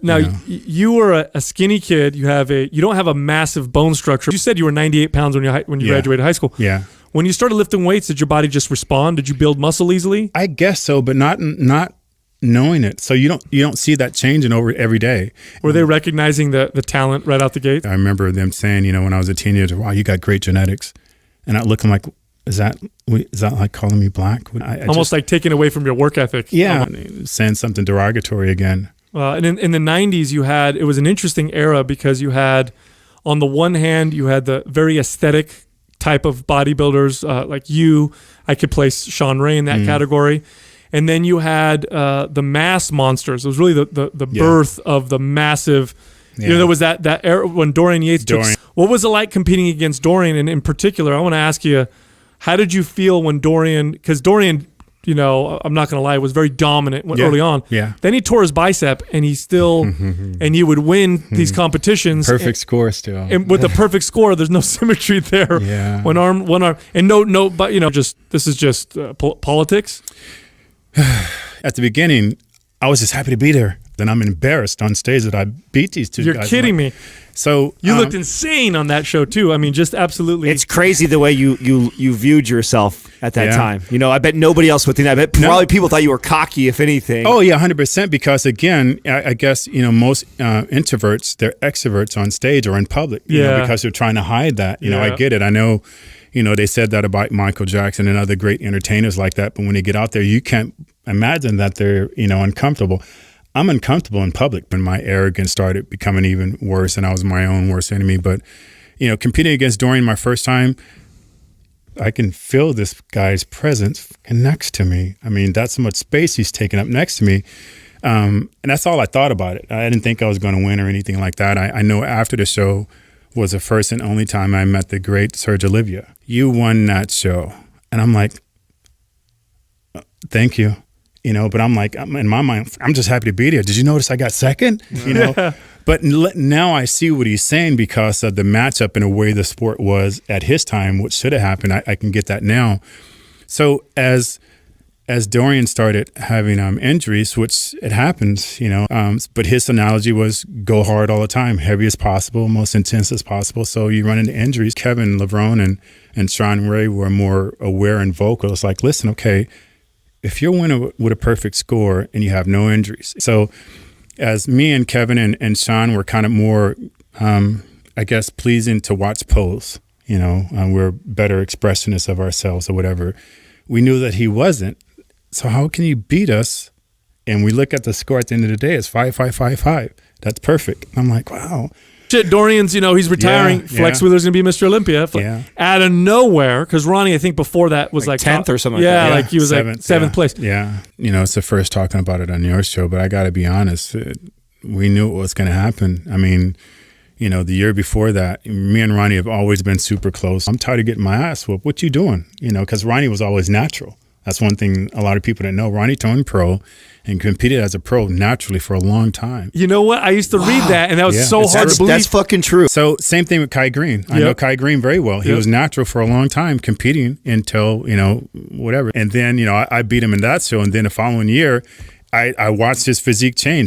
Now you were a skinny kid. You don't have a massive bone structure. You said you were 98 pounds when you graduated high school. Yeah. When you started lifting weights, did your body just respond? Did you build muscle easily? I guess so, but not knowing it. So you don't see that changing over every day. Were they recognizing the talent right out the gate? I remember them saying, when I was a teenager, wow, you got great genetics. And I looked like, is that like calling me black? Almost like taking away from your work ethic. Yeah. Saying something derogatory again. And in the 90s, it was an interesting era because you had, on the one hand, you had the very aesthetic type of bodybuilders like you. I could place Sean Ray in that category. And then you had the mass monsters. It was really the birth of the massive. Yeah. There was that era when Dorian Yates took. What was it like competing against Dorian? And in particular, I want to ask you, how did you feel when Dorian? Because Dorian, I'm not going to lie, was very dominant early on. Yeah. Then he tore his bicep, and he still, and he would win these competitions. Perfect score still. And with a perfect score, there's no symmetry there. Yeah. One arm, and no, but this is just politics. At the beginning, I was just happy to be there. Then I'm embarrassed on stage that I beat these two guys. You're kidding me. So you looked insane on that show too. I mean, just absolutely. It's crazy the way you viewed yourself at that time. I bet nobody else would think that. I bet probably people thought you were cocky, if anything. Oh yeah, 100%. Because again, I guess most introverts, they're extroverts on stage or in public. Because they're trying to hide that. I get it. I know. They said that about Michael Jackson and other great entertainers like that. But when they get out there, you can't imagine that they're uncomfortable. I'm uncomfortable in public when my arrogance started becoming even worse and I was my own worst enemy. But, competing against Dorian my first time, I can feel this guy's presence next to me. I mean, that's how much space he's taking up next to me. And that's all I thought about it. I didn't think I was going to win or anything like that. I know after the show was the first and only time I met the great Serge Olivia. You won that show. And I'm like, thank you. But I'm like, in my mind, I'm just happy to be there. Did you notice I got second? But now I see what he's saying because of the matchup and the way the sport was at his time, which should have happened. I can get that now. So as Dorian started having injuries, which it happens, but his analogy was go hard all the time, heavy as possible, most intense as possible. So you run into injuries. Kevin Levrone and Sean Ray were more aware and vocal. It's like, listen, okay, if you're winning with a perfect score and you have no injuries. So as me and Kevin and Sean were kind of more, I guess, pleasing to watch pose, we're better expressionists of ourselves or whatever. We knew that he wasn't. So how can you beat us? And we look at the score at the end of the day, it's 5-5-5-5. That's perfect. I'm like, wow. Shit, Dorian's, he's retiring. Flex Wheeler's going to be Mr. Olympia. Out of nowhere, because Ronnie, I think before that was like 10th or something like that. Yeah, like he was seventh place. Yeah. It's the first talking about it on your show, but I got to be honest, we knew what was going to happen. I mean, the year before that, me and Ronnie have always been super close. I'm tired of getting my ass whooped. What you doing? Because Ronnie was always natural. That's one thing a lot of people didn't know. Ronnie turned pro and competed as a pro naturally for a long time. You know what? I used to read that, and that was so hard to believe. That's fucking true. So same thing with Kai Green. I know Kai Green very well. He was natural for a long time, competing until, whatever. And then, I beat him in that show. And then the following year, I watched his physique change.